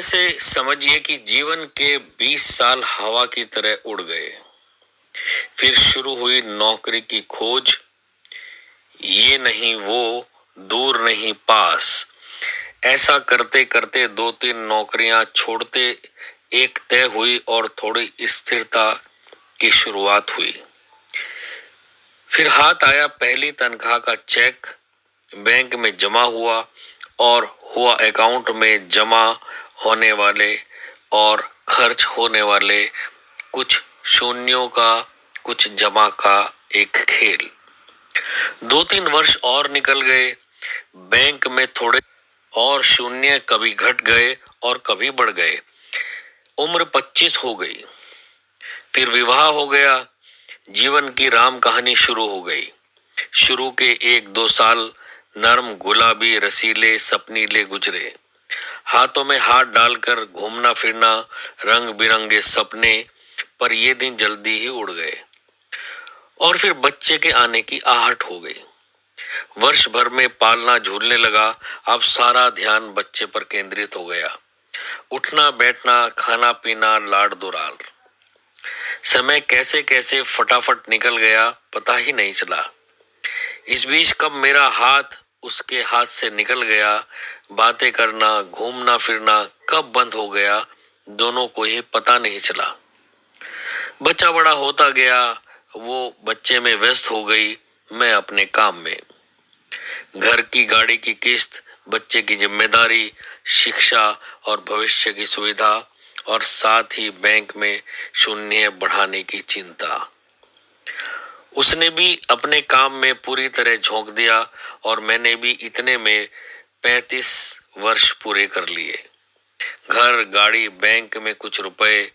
से समझिए कि जीवन के 20 साल हवा की तरह उड़ गए। फिर शुरू हुई नौकरी की खोज। ये नहीं वो, दूर नहीं पास। ऐसा करते करते 2-3 नौकरियां छोड़ते एक तय हुई और थोड़ी स्थिरता की शुरुआत हुई। फिर हाथ आया पहली तनख्वाह का चेक, बैंक में जमा हुआ और हुआ अकाउंट में जमा होने वाले और खर्च होने वाले कुछ शून्यों का, कुछ जमा का एक खेल। 2-3 वर्ष और निकल गए। बैंक में थोड़े और शून्य कभी घट गए और कभी बढ़ गए। उम्र 25 हो गई। फिर विवाह हो गया। जीवन की राम कहानी शुरू हो गई। शुरू के 1-2 साल नर्म, गुलाबी, रसीले, सपनीले गुजरे। हाथों में हाथ डालकर घूमना फिरना, रंग बिरंगे सपने, पर ये दिन जल्दी ही उड़ गए। और फिर बच्चे के आने की आहट हो गई। वर्ष भर में पालना झूलने लगा। अब सारा ध्यान बच्चे पर केंद्रित हो गया। उठना बैठना, खाना पीना, लाड दुलार। समय कैसे कैसे फटाफट निकल गया, पता ही नहीं चला। इस बीच कब मेरा हाथ उसके हाथ से निकल गया, बातें करना, घूमना फिरना कब बंद हो गया, दोनों को ही पता नहीं चला। बच्चा बड़ा होता गया, वो बच्चे में व्यस्त हो गई, मैं अपने काम में। घर की, गाड़ी की किस्त, बच्चे की जिम्मेदारी, शिक्षा और भविष्य की सुविधा, और साथ ही बैंक में शून्य बढ़ाने की चिंता। उसने भी अपने काम में पूरी तरह झोंक दिया और मैंने भी इतने में 35 वर्ष पूरे कर लिए। घर, गाड़ी, बैंक में कुछ रुपए,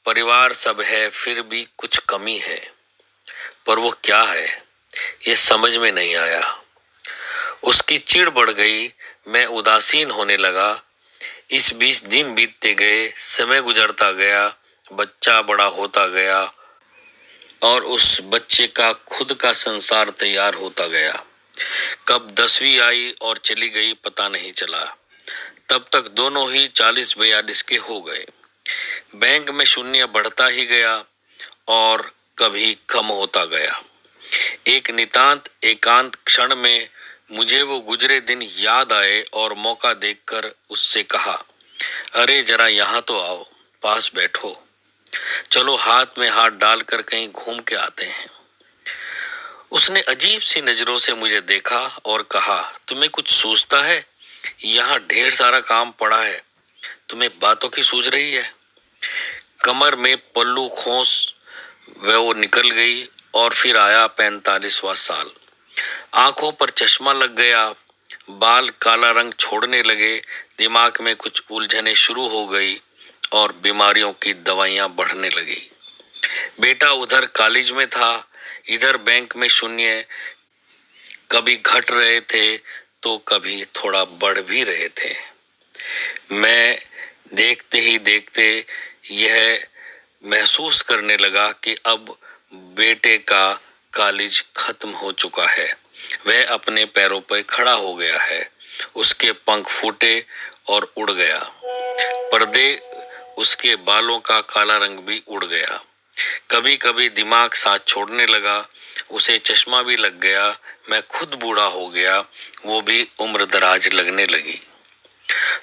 परिवार सब है, फिर भी कुछ कमी है। पर वो क्या है, ये समझ में नहीं आया। उसकी चिढ़ बढ़ गई, मैं उदासीन होने लगा। इस बीच दिन बीतते गए, समय गुजरता गया, बच्चा बड़ा होता गया और उस बच्चे का खुद का संसार तैयार होता गया। कब 10वीं आई और चली गई पता नहीं चला। तब तक दोनों ही 40-42 के हो गए। बैंक में शून्य बढ़ता ही गया और कभी कम होता गया। एक नितांत एकांत क्षण में मुझे वो गुजरे दिन याद आए और मौका देखकर उससे कहा, अरे जरा यहाँ तो आओ, पास बैठो, चलो हाथ में हाथ डालकर कहीं घूम के आते हैं। उसने अजीब सी नजरों से मुझे देखा और कहा, तुम्हें कुछ सूझता है? यहाँ ढेर सारा काम पड़ा है, तुम्हें बातों की सूझ रही है? कमर में पल्लू खोस वो निकल गई और फिर आया 45वां साल। आंखों पर चश्मा लग गया, बाल काला रंग छोड़ने लगे, दिमाग में कुछ उलझने शुरू हो गई और बीमारियों की दवाइयां बढ़ने लगी। बेटा उधर कॉलेज में था, इधर बैंक में शून्य कभी घट रहे थे तो कभी थोड़ा बढ़ भी रहे थे। मैं देखते ही देखते यह महसूस करने लगा कि अब बेटे का कॉलेज खत्म हो चुका है। वह अपने पैरों पर खड़ा हो गया है। उसके पंख फूटे और उड़ गया। पर्दे, उसके बालों का काला रंग भी उड़ गया। कभी कभी दिमाग साथ छोड़ने लगा। उसे चश्मा भी लग गया। मैं खुद बूढ़ा हो गया, वो भी उम्र दराज लगने लगी।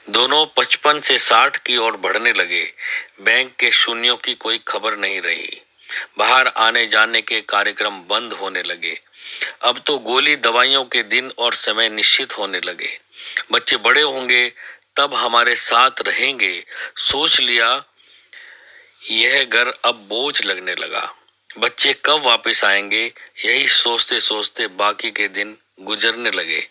दोनों 55 से 60 की ओर बढ़ने लगे। बैंक के शून्यों की कोई खबर नहीं रही। बाहर आने जाने के कार्यक्रम बंद होने लगे। अब तो गोली दवाइयों के दिन और समय निश्चित होने लगे। बच्चे बड़े होंगे तब हमारे साथ रहेंगे। सोच लिया। यह घर अब बोझ लगने लगा। बच्चे कब वापस आएंगे, यही सोचते सोचते बाकी के दिन गुजरने लगे।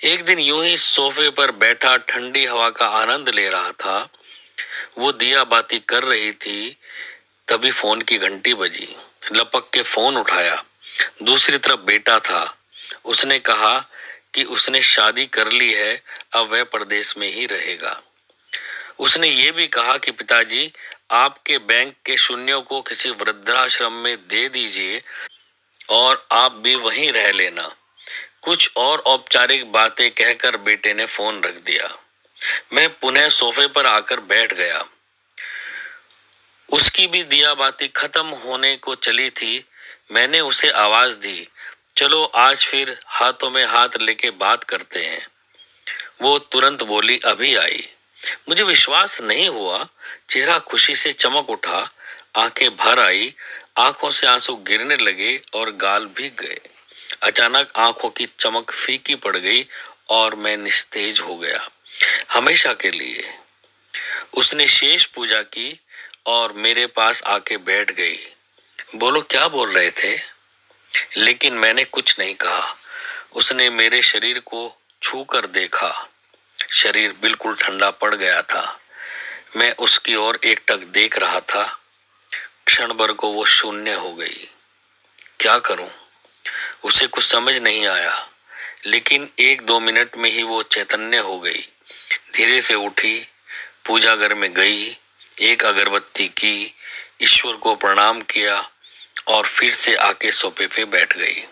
एक दिन यूं ही सोफे पर बैठा ठंडी हवा का आनंद ले रहा था। वो दिया बाती कर रही थी, तभी फोन की घंटी बजी। लपक के फोन उठाया। दूसरी तरफ बेटा था। उसने कहा कि उसने शादी कर ली है, अब वह परदेश में ही रहेगा। उसने ये भी कहा कि पिताजी, आपके बैंक के शून्यों को किसी वृद्धाश्रम में दे दीजिए और आप भी वहीं रह लेना। कुछ और औपचारिक बातें कहकर बेटे ने फोन रख दिया। मैं पुनः सोफे पर आकर बैठ गया। उसकी भी दिया बाती खत्म होने को चली थी। मैंने उसे आवाज दी, चलो आज फिर हाथों में हाथ लेके बात करते हैं। वो तुरंत बोली, अभी आई। मुझे विश्वास नहीं हुआ। चेहरा खुशी से चमक उठा, आंखें भर आई, आंखों से आंसू गिरने लगे और गाल भीग गए। अचानक आंखों की चमक फीकी पड़ गई और मैं निस्तेज हो गया, हमेशा के लिए। उसने शेष पूजा की और मेरे पास आके बैठ गई। बोलो, क्या बोल रहे थे? लेकिन मैंने कुछ नहीं कहा। उसने मेरे शरीर को छू कर देखा। शरीर बिल्कुल ठंडा पड़ गया था। मैं उसकी ओर एकटक देख रहा था। क्षण भर को वो शून्य हो गई। क्या करूं? उसे कुछ समझ नहीं आया, लेकिन 1-2 मिनट में ही वो चैतन्य हो गई। धीरे से उठी, पूजा घर में गई, एक अगरबत्ती की, ईश्वर को प्रणाम किया और फिर से आके सोफे पे बैठ गई।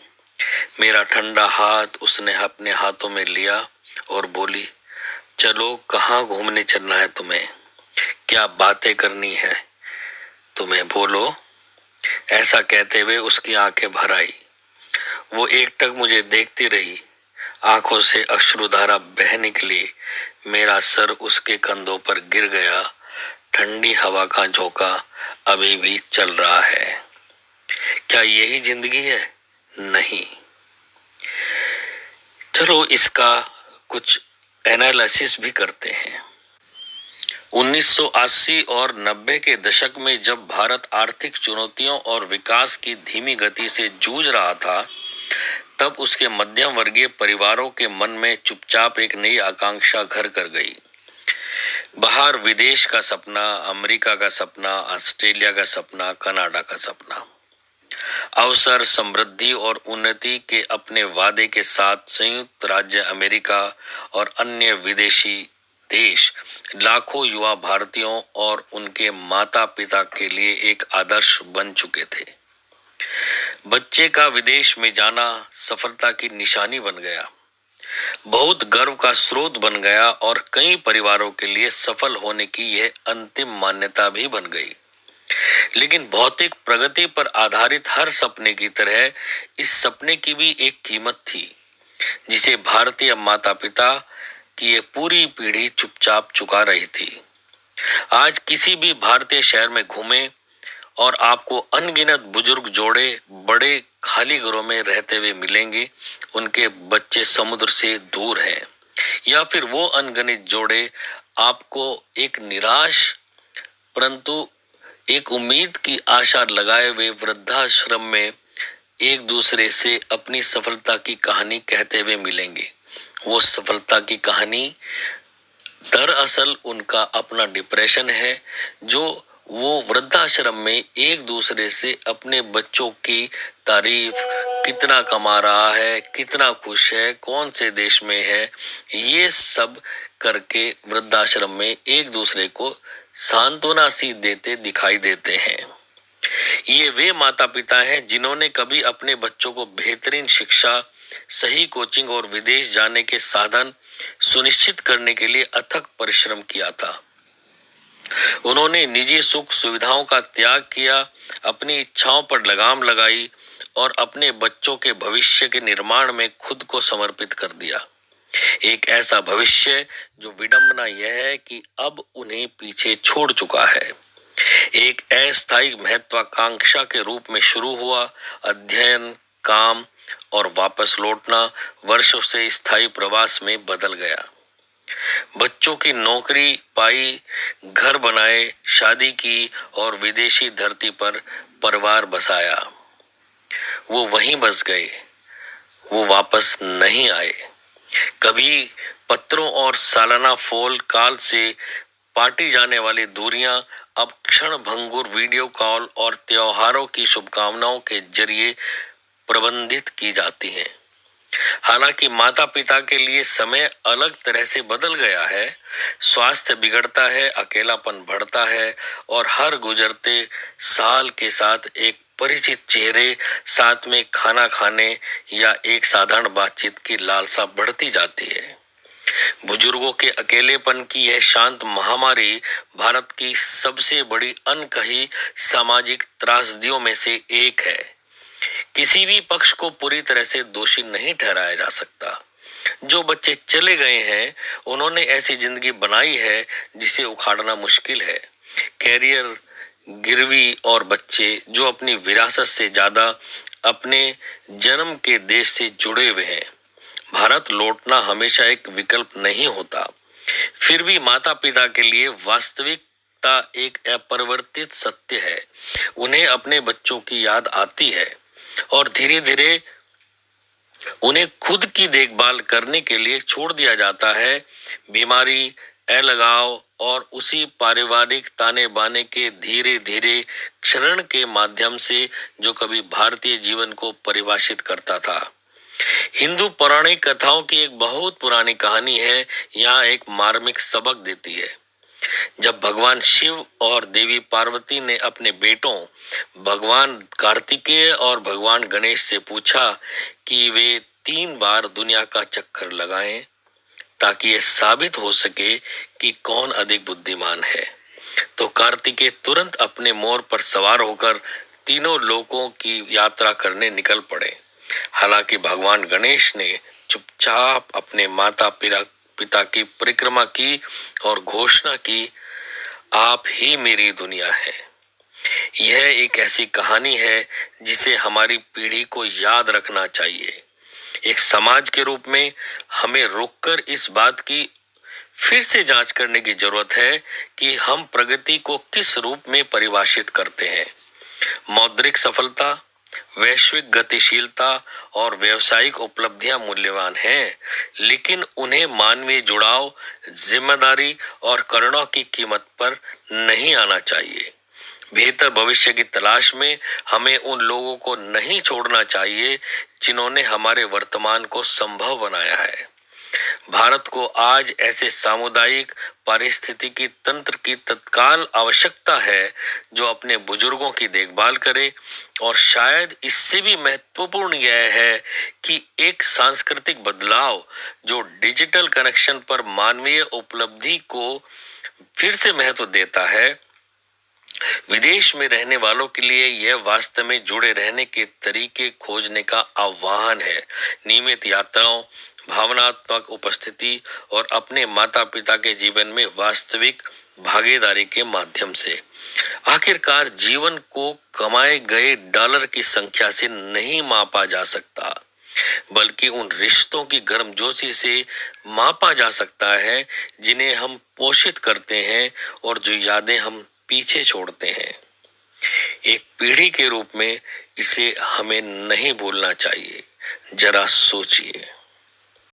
मेरा ठंडा हाथ उसने अपने हाथों में लिया और बोली, चलो, कहाँ घूमने चलना है तुम्हें? क्या बातें करनी है तुम्हें, बोलो। ऐसा कहते हुए उसकी आंखें भर आई। वो एकटक मुझे देखती रही। आंखों से अश्रुधारा बह निकली। मेरा सर उसके कंधों पर गिर गया। ठंडी हवा का झोंका अभी भी चल रहा है। क्या यही जिंदगी है? नहीं। चलो, इसका कुछ एनालिसिस भी करते हैं। 1980 और 90 के दशक में जब भारत आर्थिक चुनौतियों और विकास की धीमी गति से जूझ रहा था, तब उसके मध्यम वर्गीय परिवारों के मन में चुपचाप एक नई आकांक्षा घर कर गई। बाहर विदेश का सपना, अमेरिका का सपना, ऑस्ट्रेलिया का सपना, कनाडा का सपना। अवसर, समृद्धि और उन्नति के अपने वादे के साथ संयुक्त राज्य अमेरिका और अन्य विदेशी देश लाखों युवा भारतीयों और उनके माता पिता के लिए एक आदर्श बन चुके थे। बच्चे का विदेश में जाना सफलता की निशानी बन गया, बहुत गर्व का स्रोत बन गया और कई परिवारों के लिए सफल होने की यह अंतिम मान्यता भी बन गई। लेकिन भौतिक प्रगति पर आधारित हर सपने की तरह इस सपने की भी एक कीमत थी, जिसे भारतीय माता पिता की ये पूरी पीढ़ी चुपचाप चुका रही थी। आज किसी भी भारतीय शहर में घूमें और आपको अनगिनत बुजुर्ग जोड़े बड़े खाली घरों में रहते हुए मिलेंगे। उनके बच्चे समुद्र से दूर हैं, या फिर वो अनगिनत जोड़े आपको एक निराश परंतु एक उम्मीद की आशा लगाए हुए वृद्धाश्रम में एक दूसरे से अपनी सफलता की कहानी कहते हुए मिलेंगे। वो सफलता की कहानी दरअसल उनका अपना डिप्रेशन है, जो वो वृद्धाश्रम में एक दूसरे से अपने बच्चों की तारीफ, कितना कमा रहा है, कितना खुश है, कौन से देश में है, ये सब करके वृद्धाश्रम में एक दूसरे को सांत्वना सी देते दिखाई देते हैं। ये वे माता पिता हैं जिन्होंने कभी अपने बच्चों को बेहतरीन शिक्षा, सही कोचिंग और विदेश जाने के साधन सुनिश्चित करने के लिए अथक परिश्रम किया था। उन्होंने निजी सुख सुविधाओं का त्याग किया, अपनी इच्छाओं पर लगाम लगाई और अपने बच्चों के भविष्य के निर्माण में खुद को समर्पित कर दिया। एक ऐसा भविष्य जो विडंबना यह है कि अब उन्हें पीछे छोड़ चुका है। एक अस्थायी महत्वाकांक्षा के रूप में शुरू हुआ अध्ययन, काम और वापस लौटना वर्षों से स्थायी प्रवास में बदल गया। बच्चों की नौकरी पाई, घर बनाए, शादी की और विदेशी धरती पर परिवार बसाया। वो वहीं बस गए, वो वापस नहीं आए। कभी पत्रों और सालाना फोन कॉल से पाटी जाने वाली दूरियां अब क्षण भंगुर वीडियो कॉल और त्योहारों की शुभकामनाओं के जरिए प्रबंधित की जाती हैं। हालांकि माता पिता के लिए समय अलग तरह से बदल गया है। स्वास्थ्य बिगड़ता है, अकेलापन बढ़ता है और हर गुजरते साल के साथ एक परिचित चेहरे, साथ में खाना खाने या एक साधारण बातचीत की लालसा बढ़ती जाती है। बुजुर्गों के अकेलेपन की यह शांत महामारी भारत की सबसे बड़ी अनकही सामाजिक त्रासदियों में से एक है। किसी भी पक्ष को पूरी तरह से दोषी नहीं ठहराया जा सकता। जो बच्चे चले गए हैं, उन्होंने ऐसी जिंदगी बनाई है जिसे उखाड़ना मुश्किल है। कैरियर गिरवी और बच्चे जो अपनी विरासत से ज्यादा अपने जन्म के देश से जुड़े हुए हैं। भारत लौटना हमेशा एक विकल्प नहीं होता। फिर भी माता पिता के लिए वास्तविकता एक अपरिवर्तित सत्य है। उन्हें अपने बच्चों की याद आती है और धीरे धीरे उन्हें खुद की देखभाल करने के लिए छोड़ दिया जाता है। बीमारी, अलगाव और उसी पारिवारिक ताने बाने के धीरे धीरे क्षरण के माध्यम से जो कभी भारतीय जीवन को परिभाषित करता था। हिंदू पौराणिक कथाओं की एक बहुत पुरानी कहानी है, यहाँ एक मार्मिक सबक देती है। जब भगवान शिव और देवी पार्वती ने अपने बेटों भगवान कार्तिकेय और भगवान गणेश से पूछा कि वे 3 बार दुनिया का चक्कर लगाएं ताकि ये साबित हो सके कि कौन अधिक बुद्धिमान है, तो कार्तिकेय तुरंत अपने मोर पर सवार होकर तीनों लोकों की यात्रा करने निकल पड़े। हालांकि भगवान गणेश ने चुपचाप अपने माता पिता की परिक्रमा की और घोषणा की, आप ही मेरी दुनिया है। यह एक ऐसी कहानी है जिसे हमारी पीढ़ी को याद रखना चाहिए। एक समाज के रूप में हमें रुककर इस बात की फिर से जांच करने की जरूरत है कि हम प्रगति को किस रूप में परिभाषित करते हैं। मौद्रिक सफलता, वैश्विक गतिशीलता और व्यावसायिक उपलब्धियां मूल्यवान हैं, लेकिन उन्हें मानवीय जुड़ाव, जिम्मेदारी और करुणा की कीमत पर नहीं आना चाहिए। बेहतर भविष्य की तलाश में हमें उन लोगों को नहीं छोड़ना चाहिए जिन्होंने हमारे वर्तमान को संभव बनाया है। भारत को आज ऐसे सामुदायिक पारिस्थितिकी तंत्र की तत्काल आवश्यकता है जो अपने बुजुर्गों की देखभाल करे, और शायद इससे भी महत्वपूर्ण यह है कि एक सांस्कृतिक बदलाव जो डिजिटल कनेक्शन पर मानवीय उपलब्धि को फिर से महत्व देता है। विदेश में रहने वालों के लिए यह वास्तव में जुड़े रहने के तरीके खोजने का आह्वान है। नियमित यात्राओं, भावनात्मक उपस्थिति और अपने माता पिता के जीवन में वास्तविक भागीदारी के माध्यम से। आखिरकार जीवन को कमाए गए डॉलर की संख्या से नहीं मापा जा सकता, बल्कि उन रिश्तों की गर्मजोशी से मापा जा सकता है जिन्हें हम पोषित करते हैं और जो यादें हम पीछे छोड़ते हैं। एक पीढ़ी के रूप में इसे हमें नहीं भूलना चाहिए। जरा सोचिए।